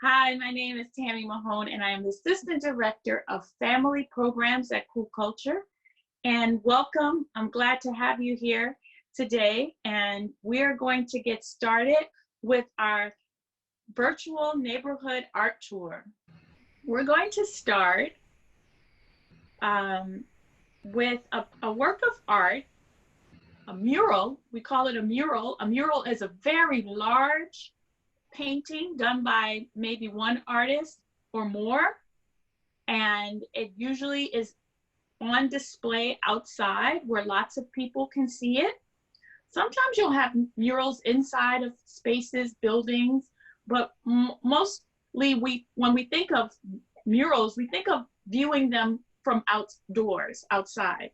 Hi, my name is Tammy Mahone, and I am the Assistant Director of Family Programs at Cool Culture. And welcome. I'm glad to have you here today. And we're going to get started with our virtual neighborhood art tour. We're going to start with a work of art, a mural. We call it a mural. A mural is a very large painting done by maybe one artist or more, and it usually is on display outside where lots of people can see it. Sometimes you'll have murals inside of spaces, buildings, but mostly when we think of murals, we think of viewing them from outdoors, outside.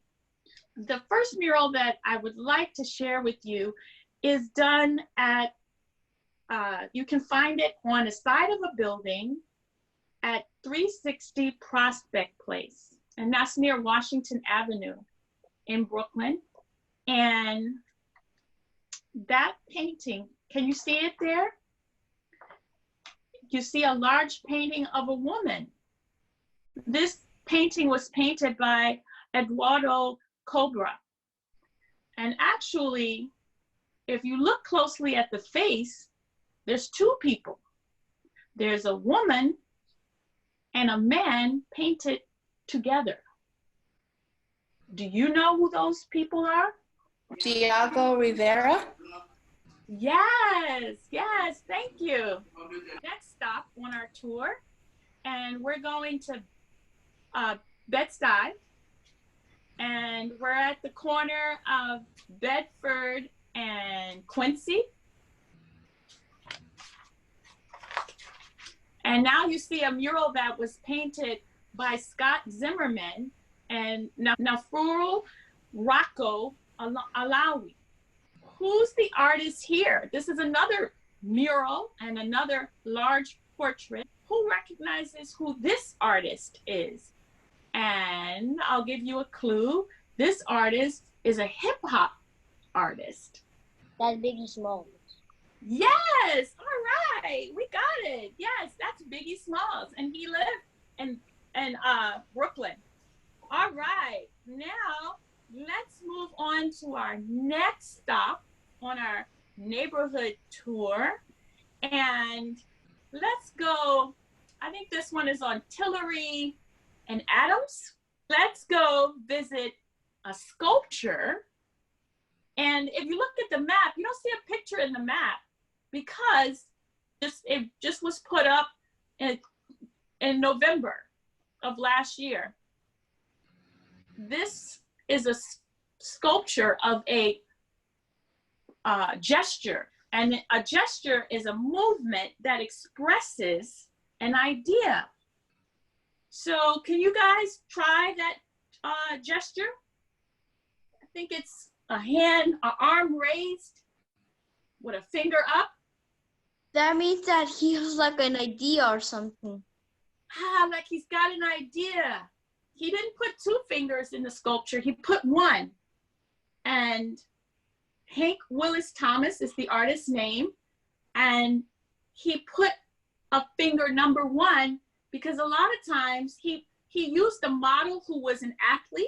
The first mural that I would like to share with you is done at you can find it on the side of a building at 360 Prospect Place, and that's near Washington Avenue in Brooklyn. And that painting, can you see it there? You see a large painting of a woman. This painting was painted by Eduardo Cobra. And actually, if you look closely at the face, there's two people. There's a woman and a man painted together. Do you know who those people are? Diego Rivera. Yes, thank you. Next stop on our tour, and we're going to Bed-Stuy, and we're at the corner of Bedford and Quincy. And now you see a mural that was painted by Scott Zimmerman and Mural Rocco Alawi. Who's the artist here? This is another mural and another large portrait. Who recognizes who this artist is? And I'll give you a clue. This artist is a hip hop artist. That's Biggie Smalls. Yes, all right, we got it. Yes, that's Biggie Smalls, and he lived in Brooklyn. All right, now let's move on to our next stop on our neighborhood tour, and let's go. I think this one is on Tillery and Adams. Let's go visit a sculpture. And if you look at the map, you don't see a picture in the map because it just was put up in November of last year. This is a sculpture of a gesture, and a gesture is a movement that expresses an idea. So can you guys try that gesture? I think it's a hand, an arm raised with a finger up. That means that he has like an idea or something. Like he's got an idea. He didn't put two fingers in the sculpture, he put one. And Hank Willis Thomas is the artist's name. And he put a finger number one because a lot of times he used a model who was an athlete.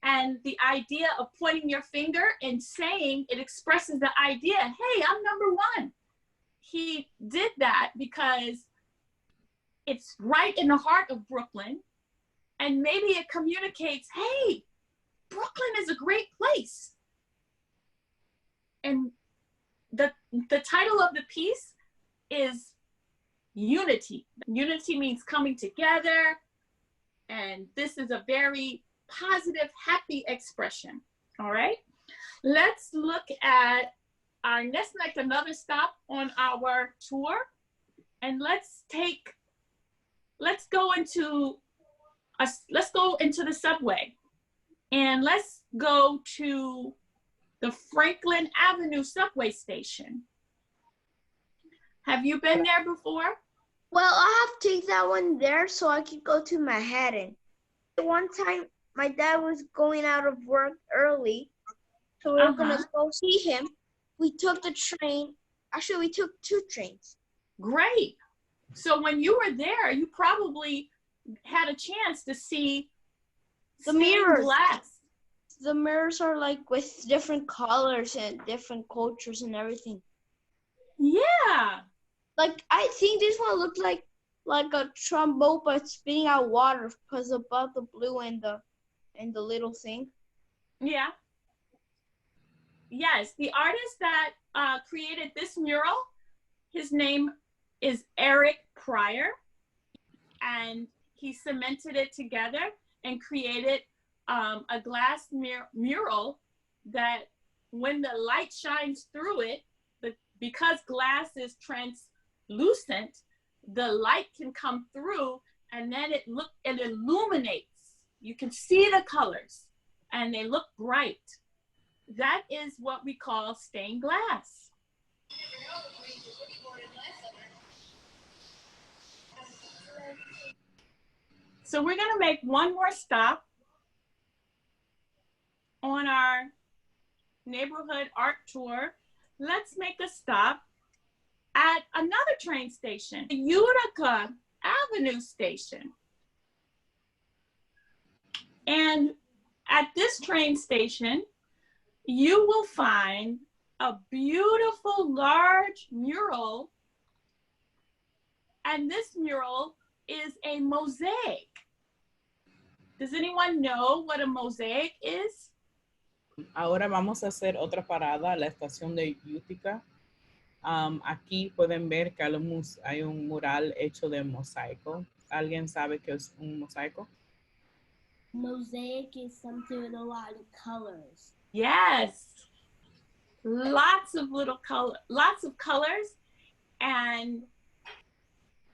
And the idea of pointing your finger and saying it expresses the idea, hey, I'm number one. He did that because it's right in the heart of Brooklyn. And maybe it communicates, hey, Brooklyn is a great place. And the title of the piece is Unity. Unity means coming together. And this is a very positive, happy expression. All right. Let's look at our next, like another stop on our tour. And let's go into the subway, and let's go to the Franklin Avenue subway station. Have you been there before? Well, I have to take that one there so I could go to Manhattan. One time, my dad was going out of work early, so we were gonna go see him. We took the train. Actually, we took two trains. Great. So when you were there, you probably had a chance to see The stained mirrors. glass. The mirrors are like with different colors and different cultures and everything. Yeah. Like I think this one looked like a trombone but spitting out water because above the blue and the little thing. Yeah. Yes, the artist that created this mural, his name is Eric Pryor, and he cemented it together and created a glass mural that when the light shines through it, because glass is translucent, the light can come through and then it illuminates. You can see the colors and they look bright. That is what we call stained glass. So we're going to make one more stop on our neighborhood art tour. Let's make a stop at another train station, the Utica Avenue station. And at this train station, you will find a beautiful large mural. And this mural is a mosaic. Does anyone know what a mosaic is? Ahora vamos a hacer otra parada a la estación de Utica. Aquí pueden ver que hay un mural hecho de mosaico. ¿Alguien sabe qué es un mosaico? Mosaic is something with a lot of colors. Yes. Lots of colors, and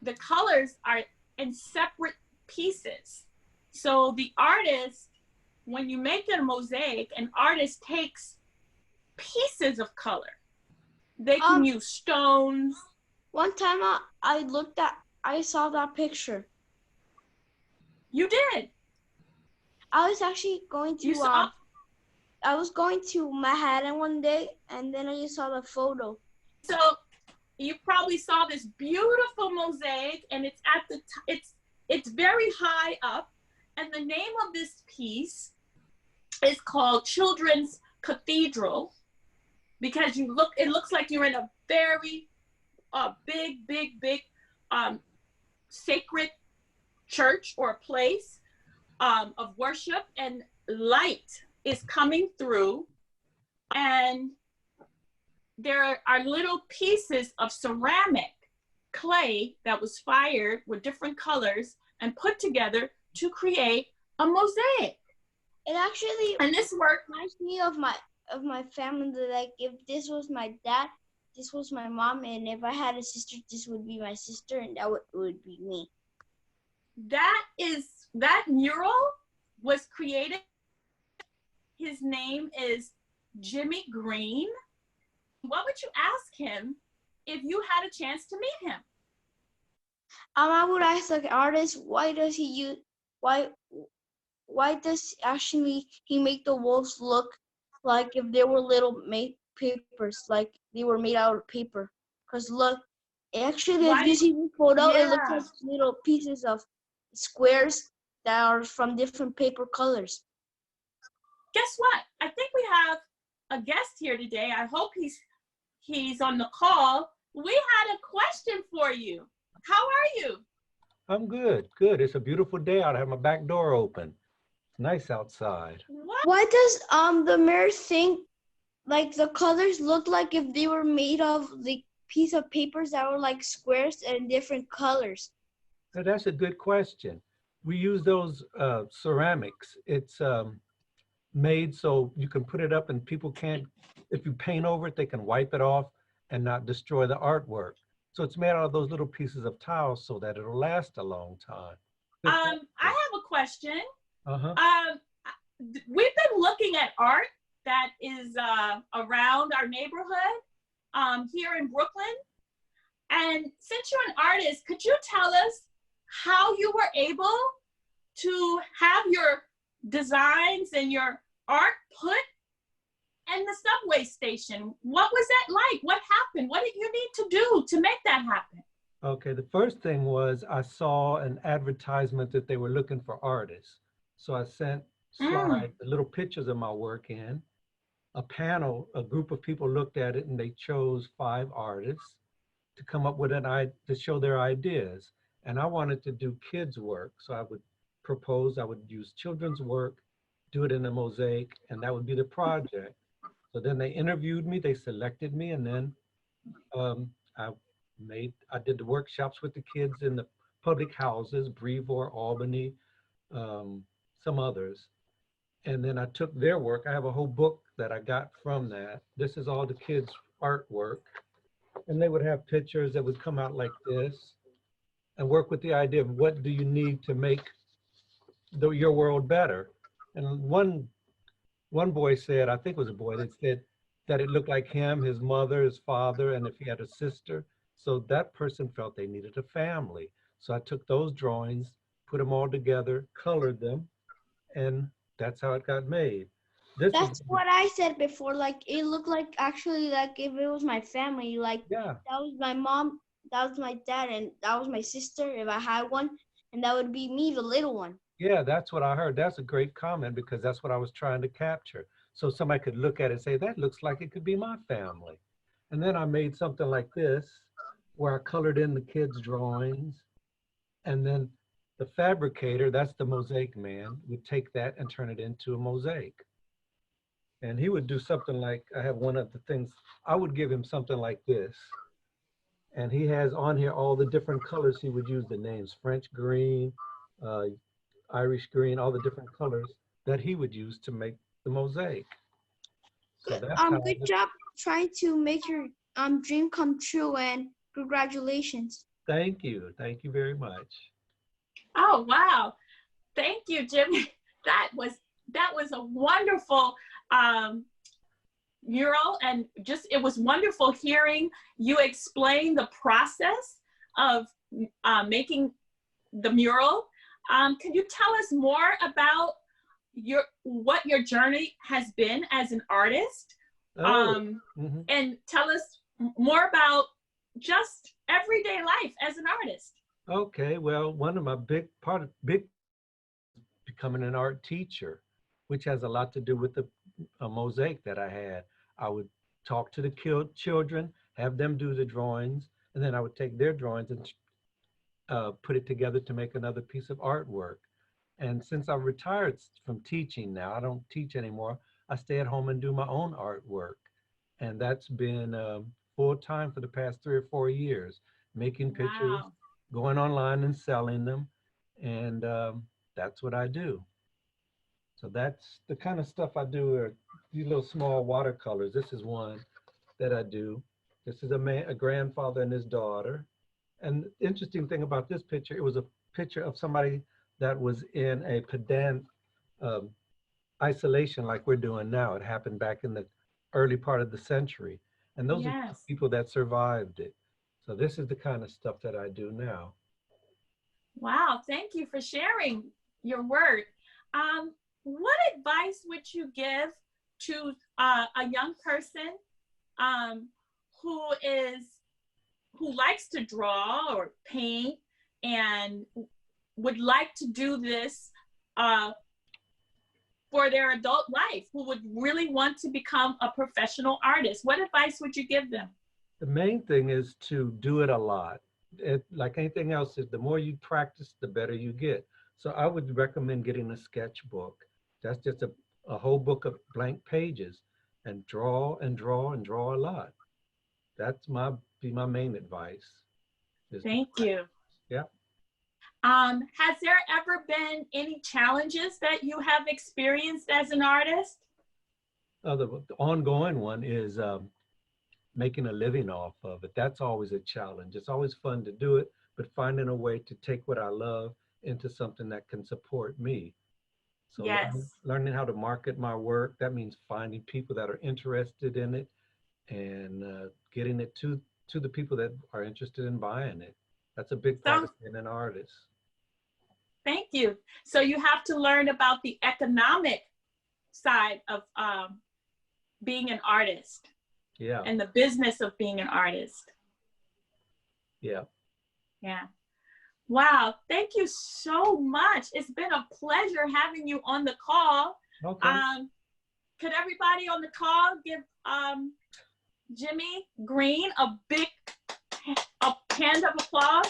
the colors are in separate pieces. So the artist, when you make a mosaic, an artist takes pieces of color. They can use stones. One time I saw that picture. You did? I was actually going to, I was going to Manhattan one day and then I just saw the photo. So you probably saw this beautiful mosaic and it's at the, it's very high up. And the name of this piece is called Children's Cathedral, because it looks like you're in a very big sacred church or a place of worship, and light is coming through, and there are little pieces of ceramic clay that was fired with different colors and put together to create a mosaic. It actually, and this work reminds me of my family. Like if this was my dad, this was my mom, and if I had a sister, this would be my sister, and that would be me. That mural was created. His name is Jimmy Green. What would you ask him if you had a chance to meet him? I would ask the artist, why does he actually he make the walls look like if they were little papers, like they were made out of paper? Because look, actually, if you see the photo, it looks like little pieces of squares that are from different paper colors. Guess what? I think we have a guest here today. I hope he's on the call. We had a question for you. How are you? I'm good, good. It's a beautiful day out. I have my back door open. It's nice outside. What? Why does the mirror think like the colors look like if they were made of the piece of papers that were like squares and different colors? Now, that's a good question. We use those ceramics. It's made so you can put it up and people can't, if you paint over it, they can wipe it off and not destroy the artwork. So it's made out of those little pieces of tile so that it'll last a long time. I have a question. Uh-huh. We've been looking at art that is around our neighborhood here in Brooklyn. And since you're an artist, could you tell us how you were able to have your designs and your art put in the subway station? What was that like? What happened? What did you need to do to make that happen? Okay, the first thing was I saw an advertisement that they were looking for artists. So I sent Mm. slides, the little pictures of my work in. A panel, a group of people looked at it and they chose 5 artists to come up with to show their ideas. And I wanted to do kids' work. So I would propose, I would use children's work, do it in a mosaic, and that would be the project. So then they interviewed me, they selected me, and then um, I I did the workshops with the kids in the public houses, Brevoort, Albany, um, some others. And then I took their work. I have a whole book that I got from that. This is all the kids' artwork. And they would have pictures that would come out like this and work with the idea of what do you need to make your world better. And one boy said, I think it was a boy, that said that it looked like him, his mother, his father, and if he had a sister. So that person felt they needed a family. So I took those drawings, put them all together, colored them, and that's how it got made. This is, That's what I said before. Like it looked like actually like if it was my family, like yeah, that was my mom, that was my dad, and that was my sister if I had one, and that would be me, the little one. yeah, that's what I heard. That's a great comment because that's what I was trying to capture. So somebody could look at it and say, that looks like it could be my family. And then I made something like this where I colored in the kids' drawings. And then the fabricator, that's the mosaic man, would take that and turn it into a mosaic. And he would do something like, I have one of the things, I would give him something like this. And he has on here all the different colors he would use, the names, French green, uh, Irish green, all the different colors that he would use to make the mosaic. So that's how, Good job trying to make your dream come true, and congratulations. thank you. Thank you very much. Oh, wow. Thank you, Jimmy. That was a wonderful mural, and just it was wonderful hearing you explain the process of making the mural. Can you tell us more about what your journey has been as an artist? And tell us more about just everyday life as an artist. Okay, well, one of my big becoming an art teacher, which has a lot to do with the mosaic that I had. I would talk to the children, have them do the drawings, and then I would take their drawings and put it together to make another piece of artwork. And since I'm retired from teaching now, I don't teach anymore, I stay at home and do my own artwork. And that's been full time for the past 3 or 4 years, making pictures, Wow. going online and selling them. And that's what I do. So that's the kind of stuff I do, are these little small watercolors. This is one that I do. This is a grandfather and his daughter. And the interesting thing about this picture, it was a picture of somebody that was in a pedant um, isolation like we're doing now. It happened back in the early part of the century. And those are Yes. people that survived it. So this is the kind of stuff that I do now. Wow. Thank you for sharing your work. What advice would you give to a young person who likes to draw or paint and would like to do this for their adult life, who would really want to become a professional artist? What advice would you give them? The main thing is to do it a lot. Like anything else, the more you practice, the better you get. So I would recommend getting a sketchbook. That's just a whole book of blank pages, and draw and draw and draw a lot. That's my main advice. Thank you. Yeah. Has there ever been any challenges that you have experienced as an artist? The ongoing one is making a living off of it. That's always a challenge. It's always fun to do it, but finding a way to take what I love into something that can support me. So yes. learning how to market my work, that means finding people that are interested in it and getting it to the people that are interested in buying it. That's a big part of being an artist. Thank you. So you have to learn about the economic side of being an artist. Yeah. And the business of being an artist. Yeah. Yeah. Wow. Thank you so much. It's been a pleasure having you on the call. Okay. Could everybody on the call give Jimmy Green a big hand of applause?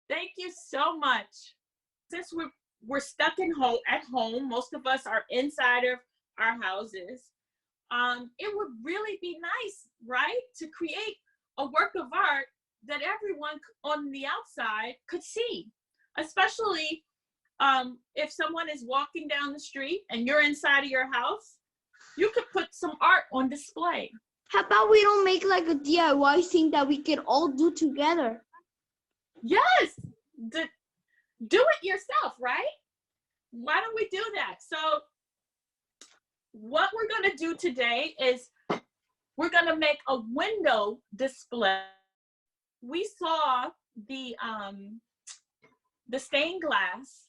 Thank you so much. Since we're stuck at home, most of us are inside of our houses. It would really be nice, right, to create a work of art that everyone on the outside could see, especially if someone is walking down the street and you're inside of your house. You could put some art on display. How about we don't make like a DIY thing that we can all do together? Yes, do it yourself, right? Why don't we do that? So what we're going to do today is we're going to make a window display. We saw the stained glass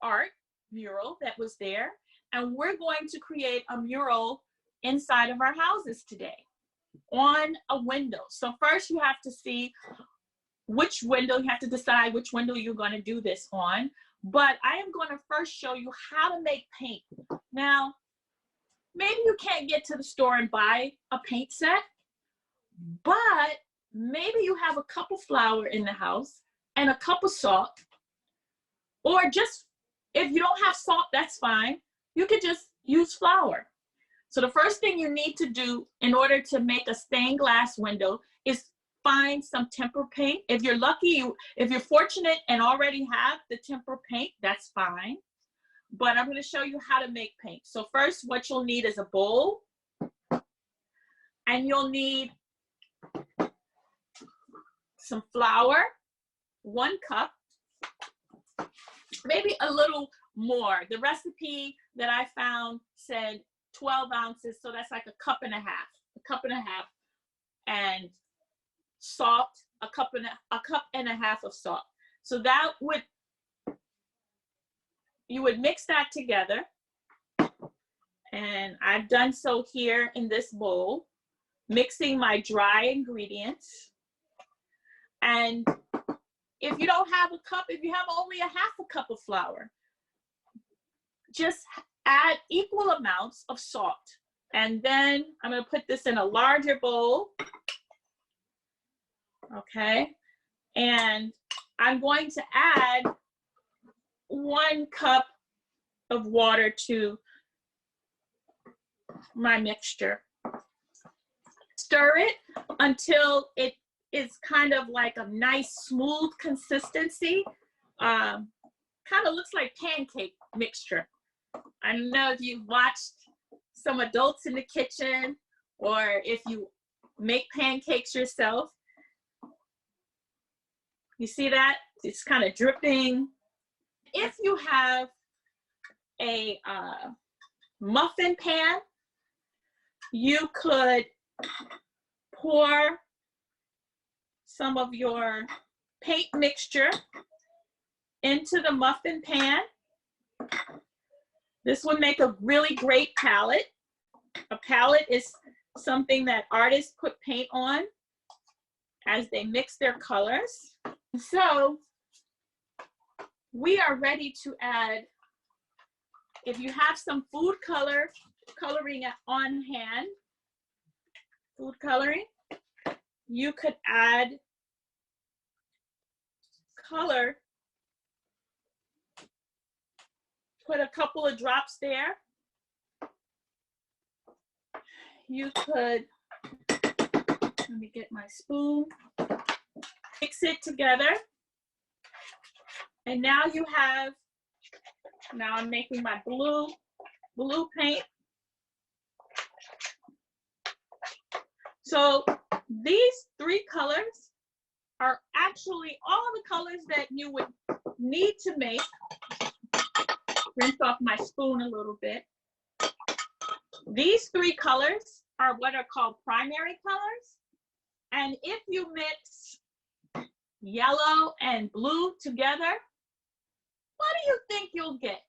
art mural that was there, and we're going to create a mural inside of our houses today on a window. So first you have to see which window, you have to decide which window you're going to do this on. But I am going to first show you how to make paint. Now, maybe you can't get to the store and buy a paint set, but maybe you have a cup of flour in the house and a cup of salt, or just, if you don't have salt, that's fine. You could just use flour. So the first thing you need to do in order to make a stained glass window is find some tempera paint. If you're lucky, if you're fortunate and already have the tempera paint, that's fine. But I'm going to show you how to make paint. So first, what you'll need is a bowl, and you'll need some flour, 1 cup, maybe a little more. The recipe that I found said 12 ounces, so that's like a cup and a half, and salt, a cup and a half of salt. So that would, you would mix that together, and I've done so here in this bowl, mixing my dry ingredients. And if you don't have a cup, if you have only a half a cup of flour, just add equal amounts of salt. And then I'm going to put this in a larger bowl. Okay. And I'm going to add 1 cup of water to my mixture. Stir it until it is kind of like a nice smooth consistency. Kind of looks like pancake mixture. I don't know if you've watched some adults in the kitchen, or if you make pancakes yourself. You see that? It's kind of dripping. If you have a muffin pan, you could pour some of your paint mixture into the muffin pan. This would make a really great palette. A palette is something that artists put paint on as they mix their colors. So we are ready to add, if you have some food coloring on hand, food coloring, you could add color. Put a couple of drops there. You could, let me get my spoon, mix it together. And now you have, now I'm making my blue paint. So these 3 colors are actually all the colors that you would need to make. Rinse off my spoon a little bit. These 3 colors are what are called primary colors. And if you mix yellow and blue together, what do you think you'll get?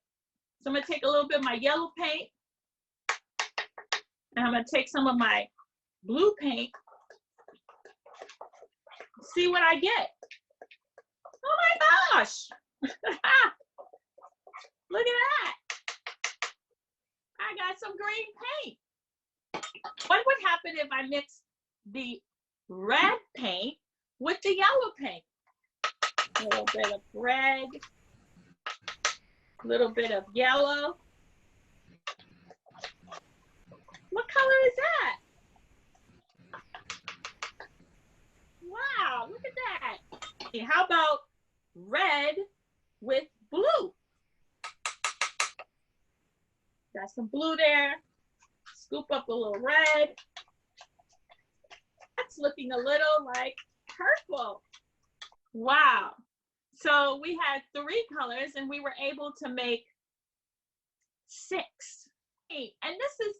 So I'm gonna take a little bit of my yellow paint, and I'm gonna take some of my blue paint, see what I get. Oh my gosh. Look at that. I got some green paint. What would happen if I mix the red paint with the yellow paint? A little bit of red, a little bit of yellow. What color is that? Wow, look at that. How about red with blue? Got some blue there. Scoop up a little red. That's looking a little like purple. Wow. So we had 3 colors and we were able to make 6. And this is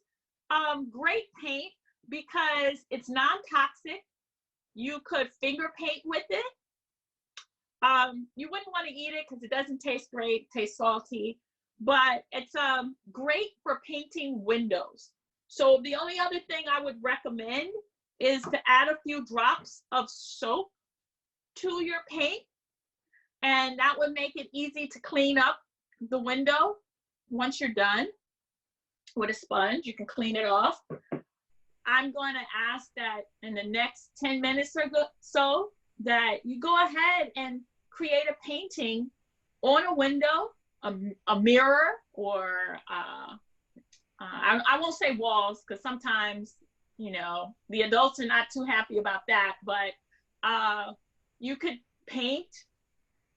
great paint because it's non-toxic. You could finger paint with it. You wouldn't want to eat it because it doesn't taste great, it tastes salty, but it's great for painting windows. So the only other thing I would recommend is to add a few drops of soap to your paint, and that would make it easy to clean up the window once you're done. With a sponge, you can clean it off. I'm going to ask that in the next 10 minutes or so that you go ahead and create a painting on a window, a mirror, or I won't say walls because sometimes, you know, the adults are not too happy about that, but you could paint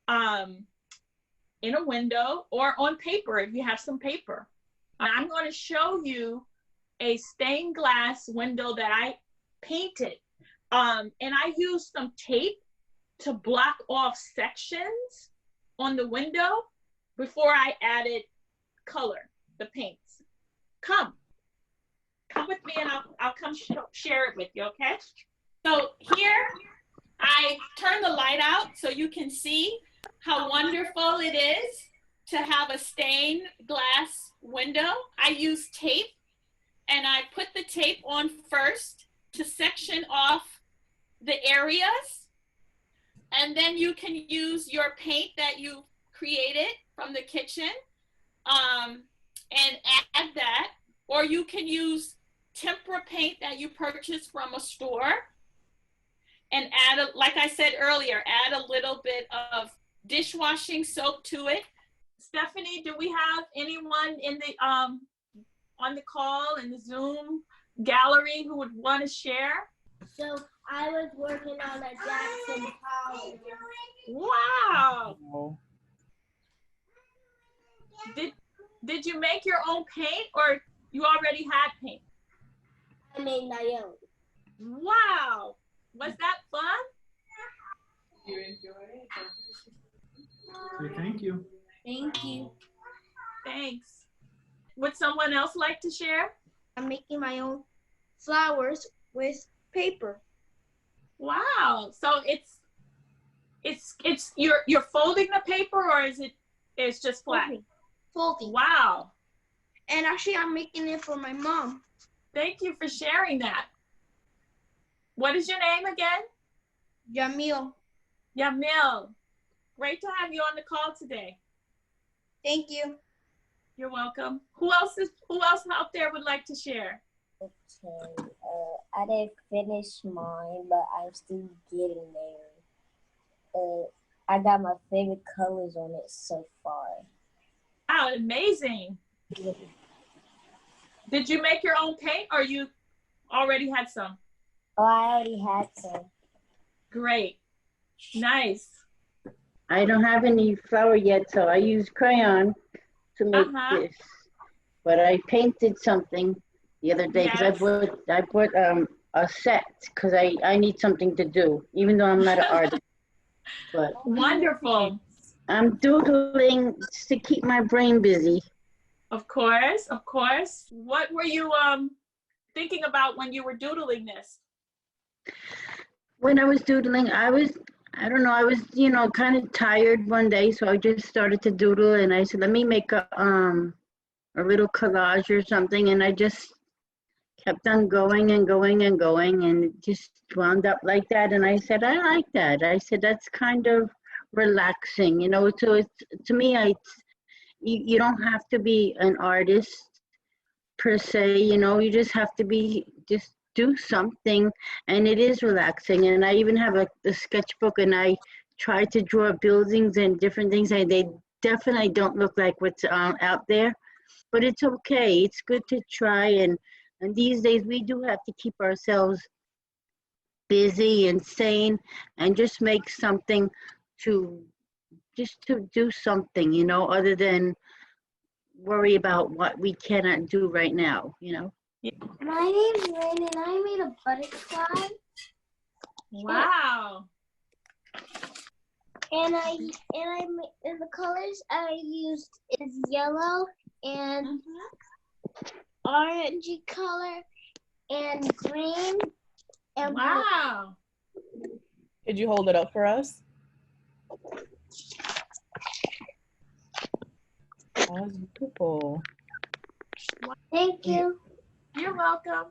in a window or on paper if you have some paper. I'm going to show you a stained glass window that I painted. And I used some tape to block off sections on the window before I added color, the paints. Come with me and I'll come share it with you, okay? So here, I turn the light out so you can see how wonderful it is to have a stained glass window. I use tape, and I put the tape on first to section off the areas. And then you can use your paint that you created from the kitchen and add that. Or you can use tempera paint that you purchased from a store and add, like I said earlier, add a little bit of dishwashing soap to it. Stephanie, do we have anyone in the on the call in the Zoom gallery who would want to share? So I was working on a Jackson Pollock. Wow. Oh. Did you make your own paint or you already had paint? I made my own. Wow. Was that fun? You enjoyed it? Thank you. Thank you. Thanks. Would someone else like to share? I'm making my own flowers with paper. Wow. So it's you're folding the paper, or it's just flat? Folding. Wow. And actually, I'm making it for my mom. Thank you for sharing that. What is your name again? Jamil. Yamil. Great to have you on the call today. Thank you. You're welcome. Who else out there would like to share? Okay, I didn't finish mine, but I'm still getting there. I got my favorite colors on it so far. Wow, amazing. Did you make your own paint or you already had some? Oh, I already had some. Great. Nice. I don't have any flower yet, so I use crayon to make this. But I painted something the other day because I bought a set because I need something to do, even though I'm not an artist. But wonderful. I'm doodling to keep my brain busy. Of course, of course. What were you thinking about when you were doodling this? When I was doodling, I was, kind of tired one day, so I just started to doodle, and I said, let me make a little collage or something, and I just kept on going and going and going, and it just wound up like that. And I said, I like that. I said, that's kind of relaxing, you know. So it's, to me, you don't have to be an artist per se, you know. You just have to be, just do something, and it is relaxing. And I even have a sketchbook, and I try to draw buildings and different things, and they definitely don't look like what's out there, but it's okay. It's good to try, and these days we do have to keep ourselves busy and sane, and just make something to do something, you know, other than worry about what we cannot do right now, you know. My name's Rain, and I made a butterfly. Wow. And the colors I used is yellow and orangey color and green and wow. Could you hold it up for us? That was beautiful. Thank you. You're welcome.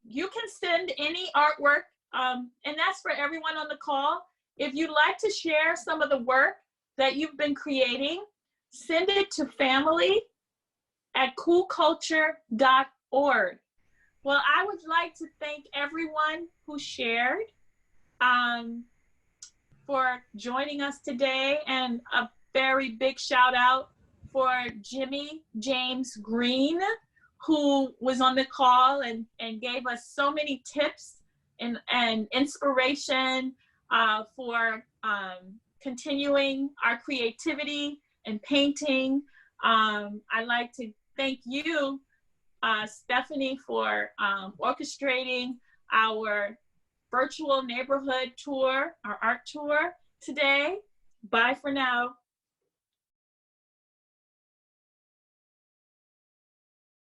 You can send any artwork, and that's for everyone on the call. If you'd like to share some of the work that you've been creating, send it to family@coolculture.org. Well, I would like to thank everyone who shared for joining us today, and a very big shout out for Jimmy James Green, who was on the call and gave us so many tips and inspiration for continuing our creativity and painting. I'd like to thank you, Stephanie, for orchestrating our virtual neighborhood tour, our art tour today. Bye for now.